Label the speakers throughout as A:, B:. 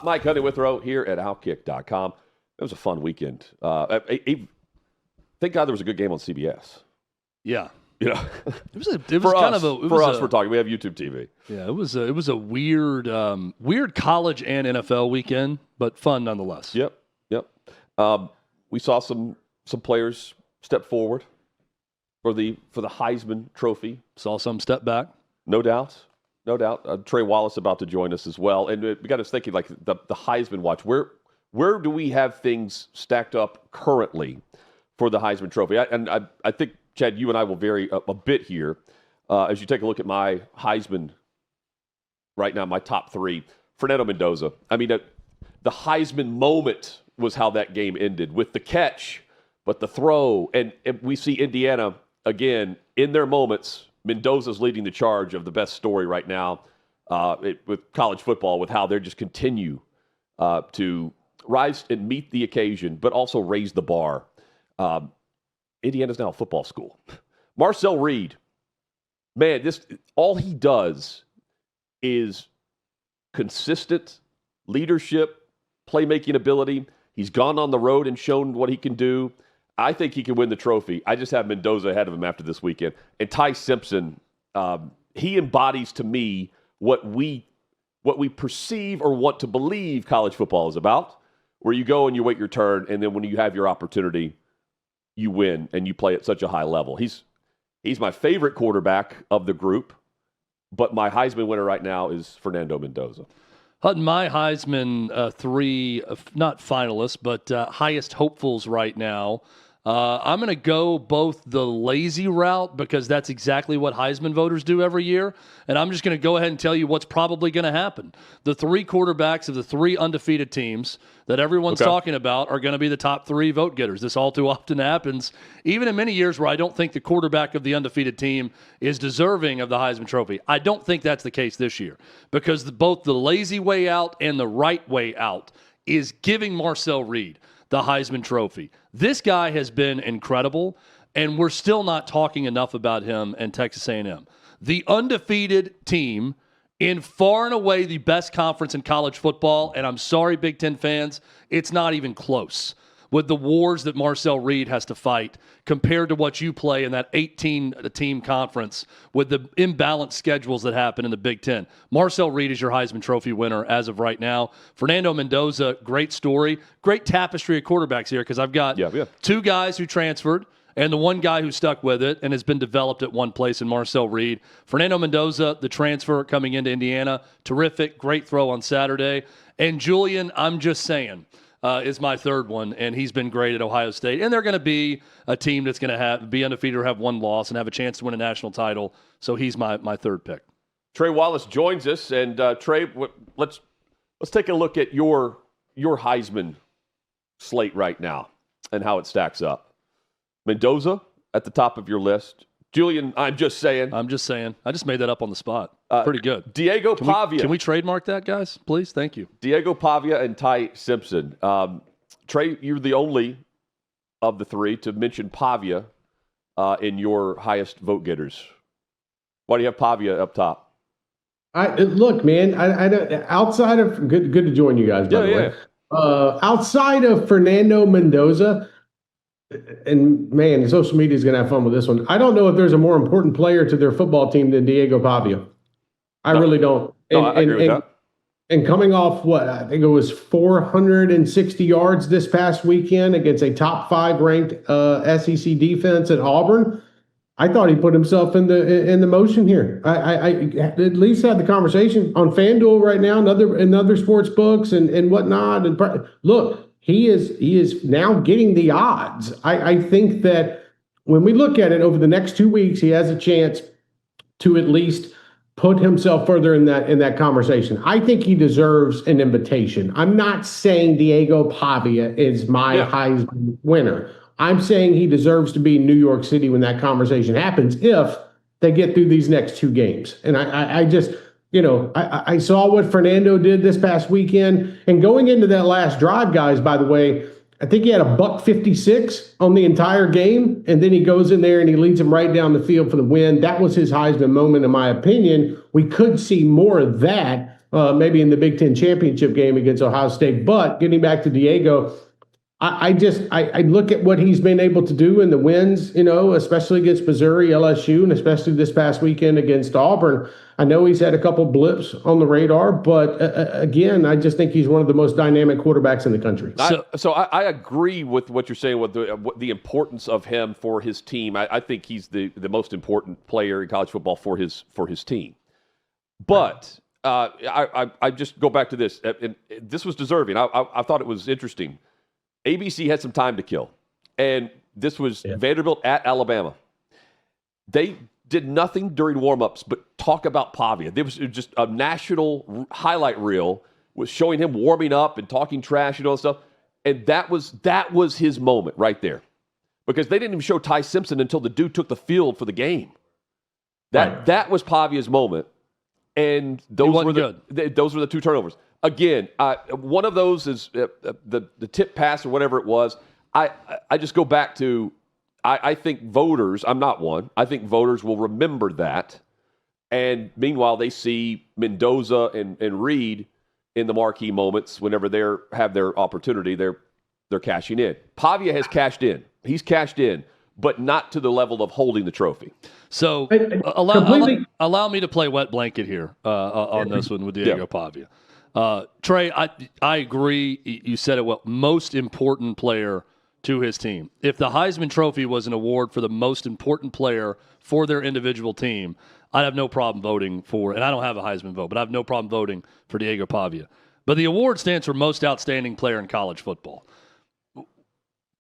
A: Mike Honey-Withrow here at OutKick.com. It was a fun weekend. Thank God there was a good game on CBS.
B: Yeah.
A: You know,
B: it was kind of a
A: for us. We're talking. We have YouTube TV.
B: Yeah, it was a weird college and NFL weekend, but fun nonetheless.
A: Yep. We saw some players step forward for the Heisman Trophy.
B: Saw some step back.
A: No doubt. Trey Wallace about to join us as well, and we got us thinking like the Heisman watch. Where do we have things stacked up currently for the Heisman Trophy? I think, Chad, you and I will vary a bit here as you take a look at my Heisman right now, my top three. Fernando Mendoza. I mean, the Heisman moment was how that game ended with the catch, but the throw. And we see Indiana, again, in their moments, Mendoza's leading the charge of the best story right now with college football, with how they just continue to rise and meet the occasion, but also raise the bar. Indiana's now a football school. Marcel Reid, man, all he does is consistent leadership, playmaking ability. He's gone on the road and shown what he can do. I think he can win the trophy. I just have Mendoza ahead of him after this weekend. And Ty Simpson, he embodies to me what we perceive or want to believe college football is about, where you go and you wait your turn, and then when you have your opportunity, you win and you play at such a high level. He's my favorite quarterback of the group, but my Heisman winner right now is Fernando Mendoza.
B: Hutton, my Heisman three, not finalists, but highest hopefuls right now. I'm going to go both the lazy route because that's exactly what Heisman voters do every year. And I'm just going to go ahead and tell you what's probably going to happen. The three quarterbacks of the three undefeated teams that everyone's talking about are going to be the top three vote getters. This all too often happens, even in many years where I don't think the quarterback of the undefeated team is deserving of the Heisman Trophy. I don't think that's the case this year because both the lazy way out and the right way out is giving Marcel Reid the Heisman Trophy. This guy has been incredible, and we're still not talking enough about him and Texas A&M. The undefeated team in far and away the best conference in college football, and I'm sorry, Big Ten fans, it's not even close with the wars that Marcel Reid has to fight compared to what you play in that 18-team conference with the imbalanced schedules that happen in the Big Ten. Marcel Reid is your Heisman Trophy winner as of right now. Fernando Mendoza, great story. Great tapestry of quarterbacks here because I've got two guys who transferred and the one guy who stuck with it and has been developed at one place in Marcel Reid. Fernando Mendoza, the transfer coming into Indiana, terrific, great throw on Saturday. And Julian, I'm just saying, is my third one, and he's been great at Ohio State. And they're going to be a team that's going to be undefeated or have one loss and have a chance to win a national title. So he's my third pick.
A: Trey Wallace joins us, and Trey, let's take a look at your Heisman slate right now and how it stacks up. Mendoza at the top of your list. Julian, I'm just saying.
B: I just made that up on the spot. Pretty good.
A: Diego Pavia.
B: Can we trademark that, guys? Please? Thank you.
A: Diego Pavia and Ty Simpson. Trey, you're the only of the three to mention Pavia in your highest vote getters. Why do you have Pavia up top?
C: Look, man, I don't, outside of good to join you guys, by the way. Outside of Fernando Mendoza, and man, social media is going to have fun with this one. I don't know if there's a more important player to their football team than Diego Pavia. I really don't.
A: I agree with that.
C: And coming off I think it was 460 yards this past weekend against a top 5 ranked SEC defense at Auburn, I thought he put himself in the motion here. I at least had the conversation on FanDuel right now, and other sports books and whatnot. And look. He is now getting the odds. I think that when we look at it over the next 2 weeks, he has a chance to at least put himself further in that conversation. I think he deserves an invitation. I'm not saying Diego Pavia is my Heisman winner. I'm saying he deserves to be in New York City when that conversation happens if they get through these next 2 games. And I just – I saw what Fernando did this past weekend. And going into that last drive, guys, by the way, I think he had $156 on the entire game. And then he goes in there and he leads them right down the field for the win. That was his Heisman moment, in my opinion. We could see more of that maybe in the Big Ten championship game against Ohio State. But getting back to Diego, I look at what he's been able to do in the wins, especially against Missouri, LSU, and especially this past weekend against Auburn. I know he's had a couple blips on the radar, but again, I just think he's one of the most dynamic quarterbacks in the country.
A: So I agree with what you're saying with the importance of him for his team. I think he's the most important player in college football for his team. But I just go back to this. And this was deserving. I thought it was interesting. ABC had some time to kill, and this was Vanderbilt at Alabama. They did nothing during warm-ups but talk about Pavia. There was just a national highlight reel was showing him warming up and talking trash and all that stuff, and that was his moment right there, because they didn't even show Ty Simpson until the dude took the field for the game. That was Pavia's moment, and those were the two turnovers. Again, one of those is the tip pass or whatever it was. I just go back to I think voters, I'm not one, I think voters will remember that. And meanwhile, they see Mendoza and Reid in the marquee moments whenever they have their opportunity, they're cashing in. Pavia has cashed in. He's cashed in, but not to the level of holding the trophy.
B: So allow me to play wet blanket here on this one with Diego Pavia. Trey, I agree. You said it well. Most important player to his team. If the Heisman Trophy was an award for the most important player for their individual team, I'd have no problem voting for, and I don't have a Heisman vote, but I have no problem voting for Diego Pavia. But the award stands for most outstanding player in college football.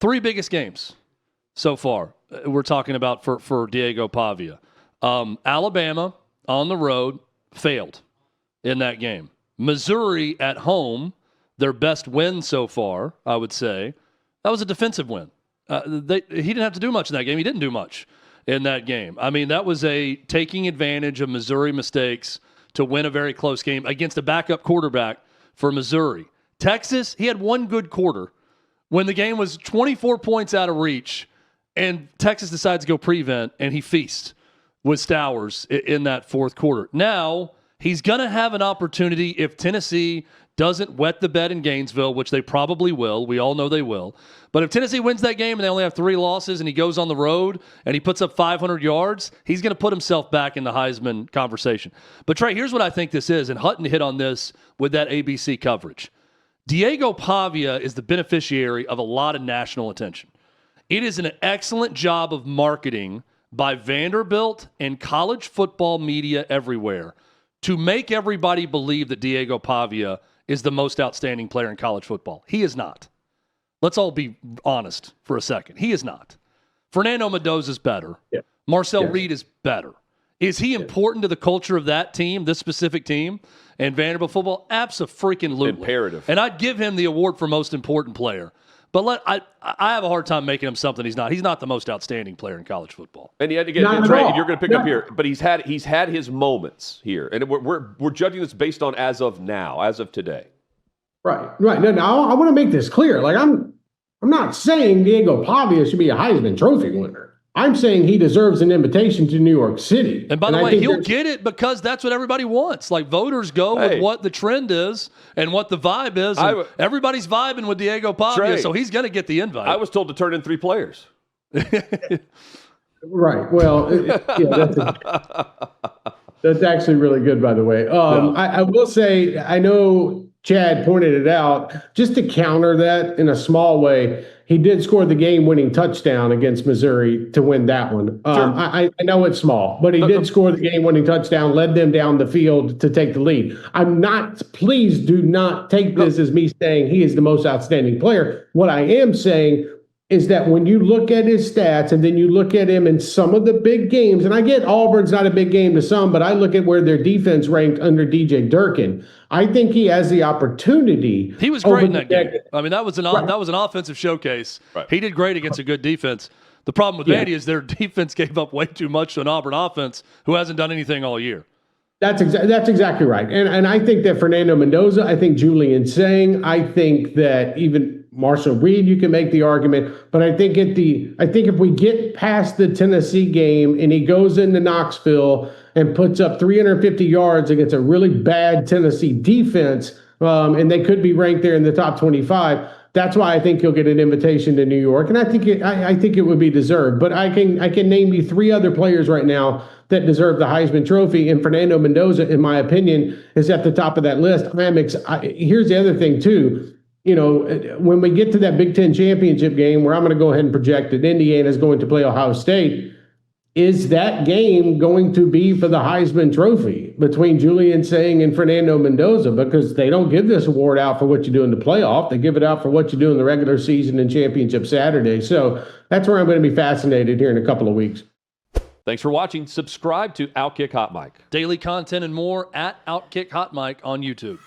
B: 3 biggest games so far we're talking about for Diego Pavia. Alabama on the road failed in that game. Missouri at home, their best win so far, I would say. That was a defensive win. He didn't have to do much in that game. He didn't do much in that game. I mean, that was a taking advantage of Missouri mistakes to win a very close game against a backup quarterback for Missouri. Texas, he had one good quarter when the game was 24 points out of reach, and Texas decides to go prevent, and he feasts with Stowers in that fourth quarter. Now, he's going to have an opportunity if Tennessee doesn't wet the bed in Gainesville, which they probably will. We all know they will. But if Tennessee wins that game and they only have 3 losses and he goes on the road and he puts up 500 yards, he's going to put himself back in the Heisman conversation. But, Trey, here's what I think this is, and Hutton hit on this with that ABC coverage. Diego Pavia is the beneficiary of a lot of national attention. It is an excellent job of marketing by Vanderbilt and college football media everywhere to make everybody believe that Diego Pavia is the most outstanding player in college football. He is not. Let's all be honest for a second. He is not. Fernando Mendoza is better. Yeah. Marcel Reid is better. Is he important to the culture of that team, this specific team, and Vanderbilt football? Abso-freaking-lutely.
A: Imperative.
B: And I'd give him the award for most important player. But I have a hard time making him something he's not. He's not the most outstanding player in college football.
A: And yet again, Trey, you're going to pick up here, but he's had his moments here, and we're judging this based on as of now, as of today.
C: Right. No, I want to make this clear. Like I'm not saying Diego Pavia should be a Heisman Trophy winner. I'm saying he deserves an invitation to New York City.
B: And by the way, he'll get it because that's what everybody wants. Like, voters go with what the trend is and what the vibe is. And everybody's vibing with Diego Pavia, Trey, so he's going to get the invite.
A: I was told to turn in 3 players.
C: Right. Well, that's actually really good, by the way. I will say, I know Chad pointed it out. Just to counter that in a small way, he did score the game-winning touchdown against Missouri to win that one. Sure. I know it's small, but he did score the game-winning touchdown, led them down the field to take the lead. Please do not take this as me saying he is the most outstanding player. What I am saying is that when you look at his stats and then you look at him in some of the big games, and I get Auburn's not a big game to some, but I look at where their defense ranked under DJ Durkin. I think he has the opportunity.
B: He was great in that game. I mean, that was an offensive showcase. Right. He did great against a good defense. The problem with Vandy is their defense gave up way too much to an Auburn offense who hasn't done anything all year.
C: That's exactly right. And I think that Fernando Mendoza, I think Julian Sang, I think that even Marcel Reid, you can make the argument, but I think if we get past the Tennessee game and he goes into Knoxville and puts up 350 yards against a really bad Tennessee defense, and they could be ranked there in the top 25. That's why I think he'll get an invitation to New York, and I think it would be deserved. But I can name you 3 other players right now that deserve the Heisman Trophy, and Fernando Mendoza, in my opinion, is at the top of that list. Here's the other thing too. When we get to that Big Ten championship game, where I'm going to go ahead and project that Indiana is going to play Ohio State, is that game going to be for the Heisman Trophy between Julian Saying and Fernando Mendoza? Because they don't give this award out for what you do in the playoff. They give it out for what you do in the regular season and championship Saturday. So that's where I'm going to be fascinated here in a couple of weeks.
A: Thanks for watching. Subscribe to OutKick Hot Mic.
B: Daily content and more at OutKick Hot Mic on YouTube.